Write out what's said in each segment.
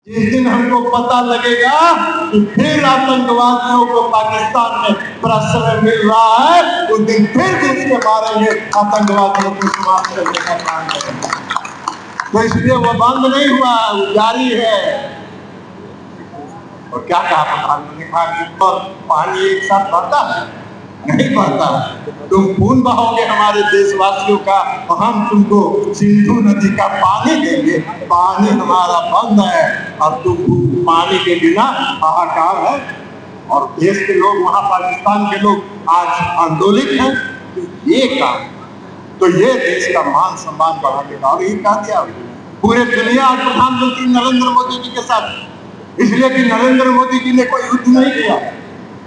जिस दिन हमको पता लगेगा कि फिर आतंकवादियों को पाकिस्तान में प्रश्रय मिल रहा है, उस दिन फिर देश के मारेंगे, आतंकवादियों को समाप्त करने का काम करेंगे। तो इसलिए वो बंद नहीं हुआ, वो जारी है। और क्या कहा प्रधानमंत्री ने कहा कि पानी एक साथ बहता है, नहीं बहता है। तुम खून बहाओगे हमारे देशवासियों का, और हम तुमको सिंधु नदी का पानी देंगे। पानी हमारा बंद है और तुम पानी के बिना हाहाकार है। और देश के लोग, वहां पाकिस्तान के लोग आज आंदोलित हैं। ये काम, तो ये देश का मान सम्मान बढ़ाने का। और ये कहा दिया पूरे दुनिया आज प्रधानमंत्री नरेंद्र मोदी जी के साथ, इसलिए कि नरेंद्र मोदी जी ने कोई युद्ध नहीं किया।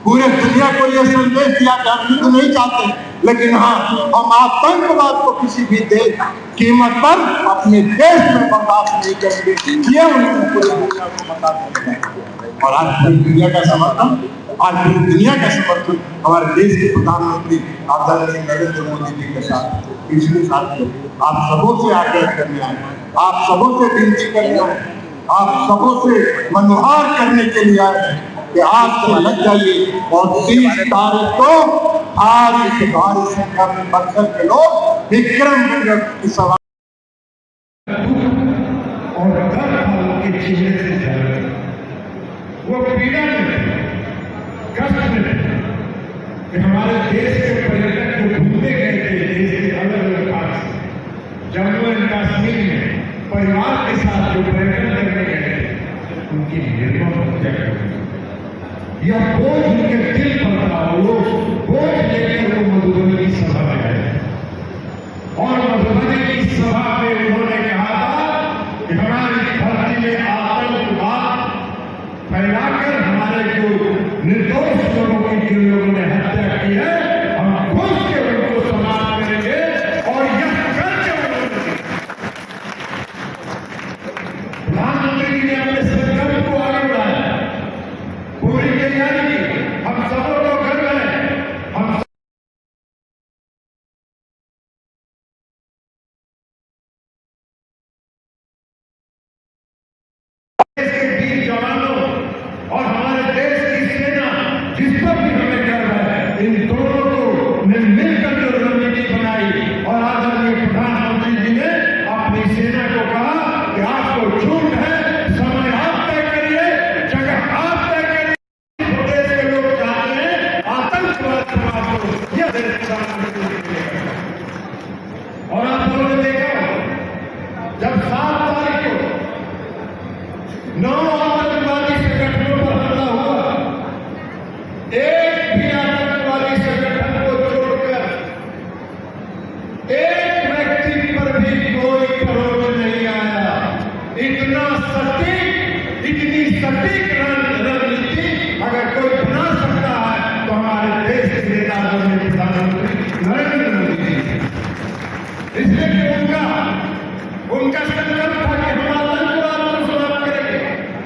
पूरे दुनिया को यह संदेश दिया कि हम युद्ध नहीं चाहते, लेकिन हाँ, हम आतंकवाद को किसी भी देश कीमत पर अपने देश में बर्दाश्त नहीं करेंगे। ये उन्होंने पूरी दुनिया को बता दिया। और आज पूरी दुनिया का समर्थन, हमारे देश के प्रधानमंत्री आदरणीय नरेंद्र मोदी जी के साथ। इसके साथ आप सबों से आग्रह करने आए, आप सबों से विनती करने आए, आप सबों से मनोहार करने के लिए आए कि आज से लग जाइए और 30 तारीख को आज इस भारी संख्या में बक्सर के लोग विक्रम की सभा और के चेहरे से झलक, वो पीड़ा में, कष्ट में कि हमारे देश के पर्यटक जो घूमने गए थे देश के अलग अलग भाग से, जम्मू एंड कश्मीर में परिवार के साथ जो पर्यटन करने गए थे, उनकी निर्मम हत्या कर दी। यह बोझ उनके दिल पर था, वो बोझ लेकर वो मधुबनी की सभा में गए। और मधुबनी की सभा में उन्होंने कहा था कि हमारी धरती में आतंकवाद फैलाकर हमारे जो निर्दोष लोगों की, जिन लोगों ने हत्या की है, हम घुस के उनको समाप्त करेंगे। और यह करके प्रधानमंत्री जी ने अपने संकल्प को आगे बढ़ाया, पूरी तैयारी की। हम सबों को गर्व है, हम देश के वीर जवानों और हमारे देश की सेना, जिस पर भी हमें गर्व है, इन दोनों को मिलकर जो रणनीति बनाई। और आदरणीय प्रधानमंत्री जी ने अपनी सेना को कहा कि आपको छूट है, समय आप तय करिए, जगह आप तय करिए। देश के लोग चाहते हैं आतंकवाद समाप्त हो, यह देश प्रधानमंत्री जी ने कहा। और आप लोगों ने देखा जब 7 तारीख को 9 आतंकवादी संगठनों पर हमला हुआ, एक भी आतंकवादी संगठन को छोड़कर एक व्यक्ति पर भी कोई खरोच नहीं आया। इतना सटीक, इतनी सटीक रणनीति अगर कोई बना सकता है तो हमारे देश के नेता प्रधानमंत्री नरेंद्र मोदी जी। इसलिए कि उनका संकल्प था कि हम आतंकवाद को समाप्त करेंगे।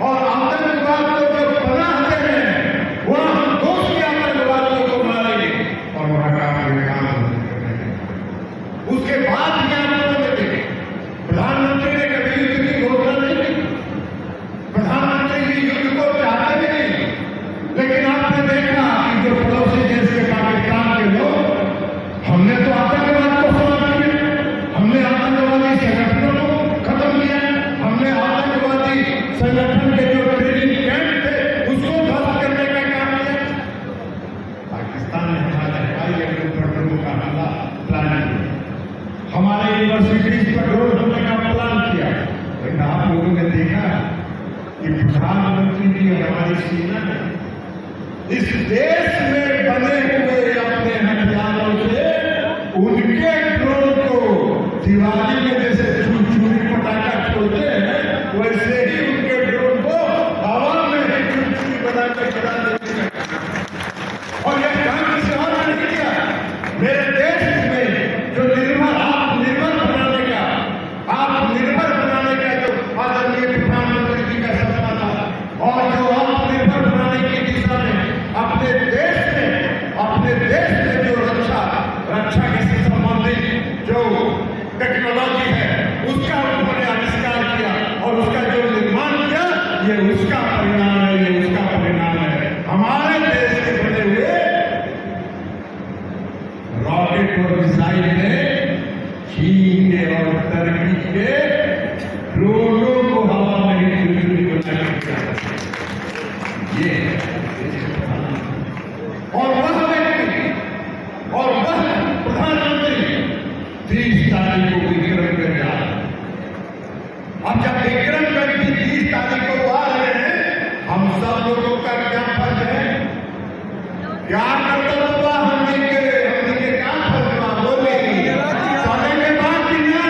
और आतंकवाद को जो पनाह दे रहे हैं, वहां हम दूसरे आतंकवादियों को मारेंगे और वहां का काम करेंगे। उसके बाद भी आप लोगों ने देखे, प्रधानमंत्री ने कभी युद्ध की घोषणा नहीं की। प्रधानमंत्री जी युद्ध को चाहते भी नहीं, लेकिन आपने देखा कि जो पड़ोसी देश के पाकिस्तान के लोग, हमने तो आतंकवाद को समाप्त किया, हमने आतंकवादी संगठनों को खत्म किया, हमने आतंकवादी संगठन के जो ट्रेनिंग कैंप थे उसको ध्वस्त करने का काम किया। पाकिस्तान ने हमारे हवाई अड्डों पर ड्रोन का हमला प्लान किया, हमारे यूनिवर्सिटीज पर ड्रोन हमले का प्लान किया। लेकिन आप लोगों ने देखा कि प्रधानमंत्री जी और हमारी सेना ने इस देश में बने हुए अपने हथियारों से उनके ड्रोन को दिवाली में जैसे छुरी पटाखा छोड़ते हैं, वैसे ही उनके ड्रोन को हवा में ही छुरी बनाकर गिरा देते हैं। और यह काम किसी और ने नहीं किया। मेरे देश में जो आत्मनिर्भर बनाने का जो आदरणीय प्रधानमंत्री जी का सपना था, और जो आत्मनिर्भर बनाने की दिशा में अपने देश में जो रक्षा के संबंधित जो टेक्नोलॉजी ये उसका परिणाम है, ये उसका परिणाम है। हमारे देश के बने हुए रॉकेट और मिसाइल ने चीन के और टर्की के ड्रोनों को हवा में ही चुनचुनी बना दिया। ये और वह व्यक्ति और वह प्रधानमंत्री 30 तारीख को विक्रम कर रहा है। अब जब विक्रम व्यक्ति 30 तारीख को आ रहे हैं, हम सब लोगों का क्या फर्ज है, क्या कर्तव्य हुआ, हमने के क्या फर्ज हुआ, बोले सोने के बाद की ना,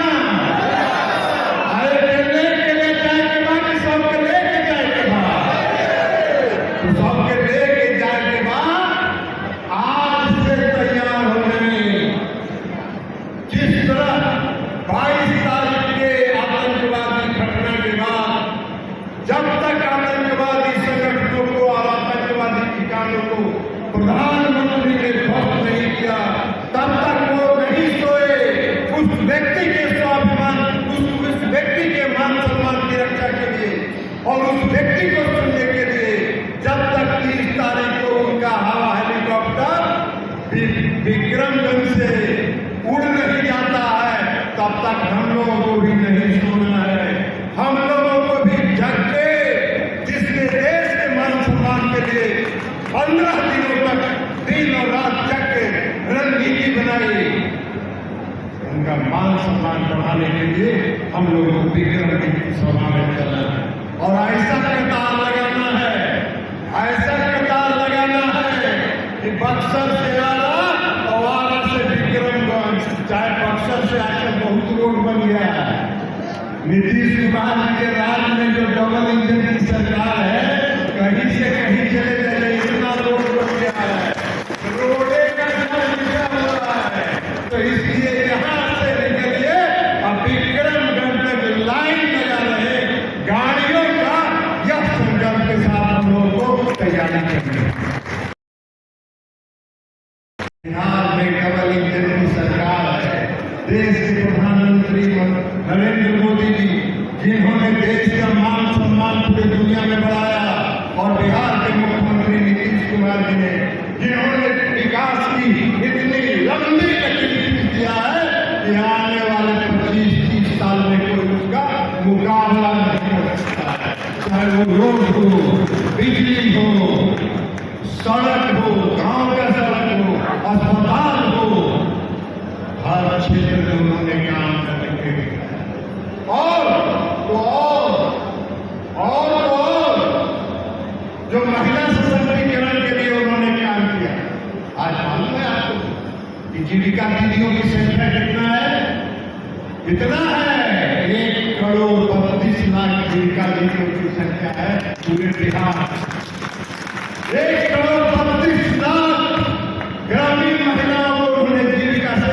अरे लेके ले जाए के बाद, सबके लेके जाए के बाद, तो सबके लेके जाए के बाद आज से तैयार हो गए। जिस तरह 22 तारीख के आतंकवादी घटना के बाद जब तक आतंकवादी संगठनों को और आतंकवादी ठिकानों को प्रधानमंत्री ने ध्वस्त नहीं किया, तब तक वो नहीं सोए। उस व्यक्ति के स्वाभिमान, उस व्यक्ति के मान सम्मान की रक्षा के लिए और उस व्यक्ति को सुनने के लिए जब तक 30 तारीख को उनका हवा हेलीकॉप्टर विक्रमगंज से उड़ नहीं जाता है, तब तक हम लोगों को भी नहीं सोना है। हम लोगों को भी जग के, जिसने देश के मान सम्मान के लिए 15 दिनों तक दिन और रात जग के रणनीति बनाई, उनका मान सम्मान बढ़ाने के लिए हम लोगों को विक्रम की सभा में चलना है और ऐसा कतार लगाना है, ऐसा कतार लगाना है कि बक्सर से आरा और आरा से विक्रमगंज, चाहे बक्सर से आकर बहुत रोड बन गया है। नीतीश कुमार जी के राज में जो डबल इंजन की सरकार है, कहीं से कहीं चले जाए, इतना रोड बन गया है, रोडे का लिखा हुआ है। तो इसलिए यहाँ से निकलिए और विक्रमगंज तक लाइन लगा रहे गाड़ियों का, यह संकल्प के साथ हम लोगों को तैयारी करनी है। बिहार में डबल इंजन की सरकार है। देश के प्रधानमंत्री नरेंद्र मोदी जी, जिन्होंने देश का मान सम्मान पूरी दुनिया में बढ़ाया, और बिहार के मुख्यमंत्री नीतीश कुमार जी ने, जिन्होंने विकास की इतनी लंबी गतिविधि दिया है कि आने वाले 25-30 साल में कोई उसका मुकाबला नहीं कर सकता है। चाहे वो रोड हो, बिजली हो, सड़क हो, गांव का सड़क हो, अस्पताल हो, हर क्षेत्र में उन्होंने काम करने के लिए और जो महिला सशक्तिकरण के लिए उन्होंने काम किया। आज मालूम है आपको कि जीविका दीदियों की संख्या कितना है? कितना है? 1,32,00,000 जीविका दीदियों की संख्या है पूरे बिहार। 1,32,00,000 ग्रामीण महिलाओं को उन्होंने जीविका से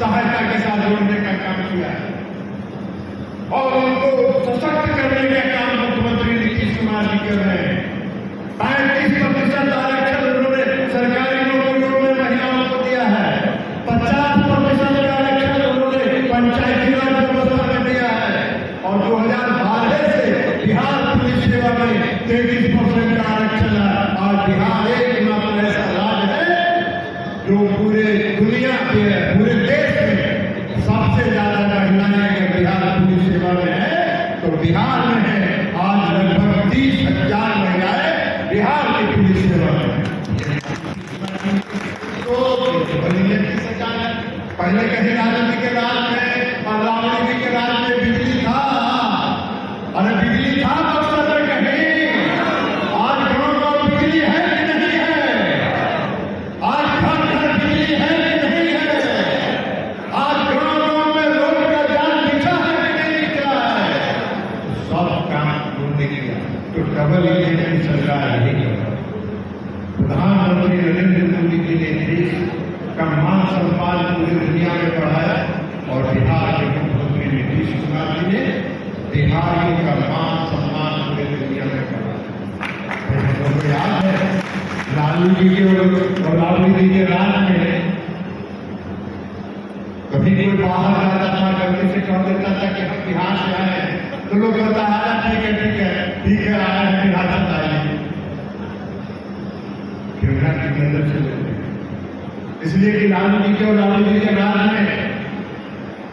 सहायता के साथ जोड़ने का काम किया है और उनको सशक्त करने का काम मुख्यमंत्री नीतीश कुमार जी कर रहे हैं। 35% आरक्षण उन्होंने सरकारी नौकरियों में महिलाओं को दिया है। 50% आरक्षण उन्होंने पंचायती राज व्यवस्था में दिया है और 2012 से बिहार पुलिस सेवा में 33% आरक्षण है। और बिहार एकमात्र ऐसा राज्य है जो पूरे दुनिया के, पूरे देश में सबसे ज्यादा महिलाएं अगर बिहार पुलिस सेवा में है तो बिहार में है। आज लगभग 30,000 महिलाएं बिहार की पुलिस सेवा में है। तो पहले कहीं राजनीति के राज में और रावणी जी के राज में बिजली था, अरे बिजली था बक्सर में कहीं? आज गांव बिजली है कि नहीं है? आज घर बिजली है कि नहीं है? आज गांव में रोड का जाल बिछा है कि नहीं बिछा है? सब काम उन्होंने किया। तो डबल इंजन की सरकार यही कर, प्रधानमंत्री नरेंद्र मोदी जी ने देश का मान सम्मान पूरी दुनिया में बढ़ाया और बिहार के मुख्यमंत्री नीतीश कुमार जी ने बिहारियों का मान सम्मान पूरी दुनिया में बढ़ाया। हमको याद है लालू जी के और राबड़ी जी के राज में कभी कोई बाहर जाता था, गलती से कह देता था कि हम बिहार से आए, तो लोग कहता है ठीक है ठीक है आए हैं विरासत आइए, क्यों की नजर से लेते हैं। इसलिए कि लालू जी के और लालू जी के राज में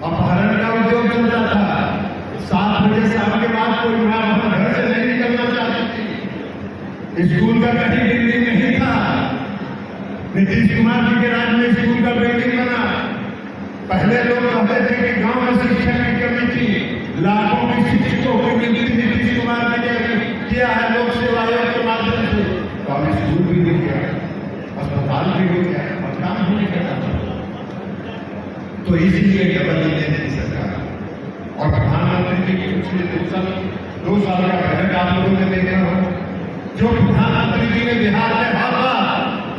अपहरण का उद्योग चलता था। 7 बजे शाम के बाद कोई माँ अपने घर से नहीं निकलना चाहती थी। स्कूल का कहीं बिल्डिंग नहीं था। नीतीश कुमार जी के राज में स्कूल का बिल्डिंग बना। पहले लोग कहते थे कि गांव में शिक्षा की कमी थी, लाखों की शिक्षकों की गिनती नीतीश कुमार जी ने किया है लोक सेवा आयोग के माध्यम से। तो अब स्कूल भी हो गया, अस्पताल भी हो गया और काम भी नहीं करता। तो इसीलिए डबल इंजन की सरकार और प्रधानमंत्री जी की पिछले 2 साल का बजट आप लोगों ने देखा हो। जो प्रधानमंत्री जी ने बिहार में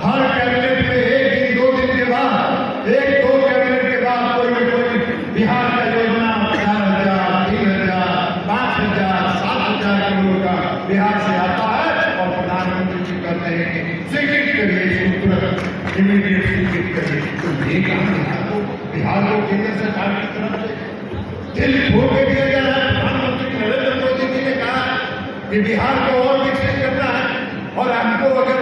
हर कैबिनेट में 1 दिन 2 दिन के बाद 1-2 कैबिनेट के बाद कोई न कोई बिहार का योजना 4,000, 3,000, 5,000, 7,000 करोड़ का बिहार से आता है और प्रधानमंत्री जी कहते हैं कि स्वीकृत करिए इसको, तुरंत इमीडिएट स्वीकृत करिए। तो ये काम बिहार को केंद्र सरकार की तरफ से दिल खोल के दिया जा रहा है। प्रधानमंत्री नरेंद्र मोदी जी ने कहा कि बिहार को और विकसित करना है और हमको अगर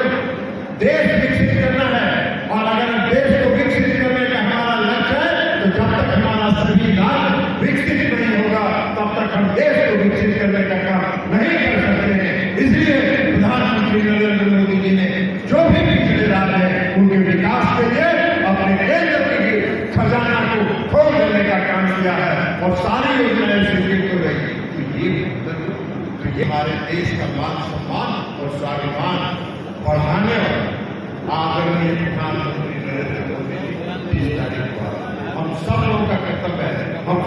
देश विकसित करना है और अगर देश को विकसित करने का हमारा लक्ष्य है तो जब तक हमारा संविधान विकसित नहीं होगा तब तक हम देश को विकसित करने का काम नहीं कर सकते हैं। इसलिए प्रधानमंत्री नरेंद्र मोदी जी ने जो भी पिछले राज्य है उनके विकास के लिए अपने केंद्र के खजाना को खोल देने का काम किया है और सारी योजनाएं स्वीकृत हो रही। तो ये हमारे देश का मान सम्मान और स्वाभिमान बढ़ाने वाले आदरणीय प्रधानमंत्री नरेंद्र मोदी जी 30 तारीख को हम सब लोगों का कर्तव्य है। हम